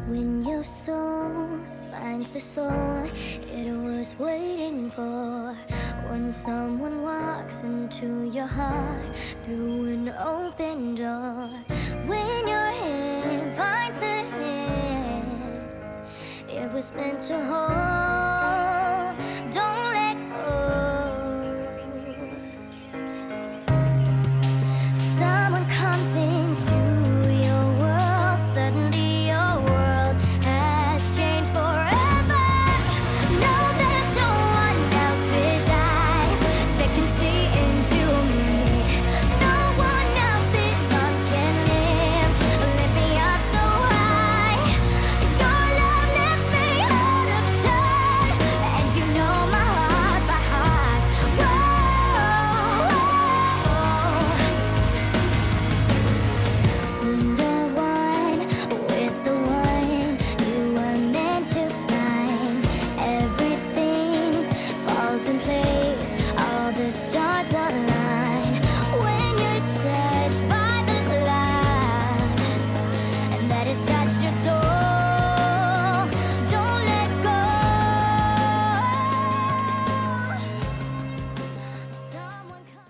When your soul finds the soul it was waiting for. When someone walks into your heart through an open door. When your hand finds the hand it was meant to hold.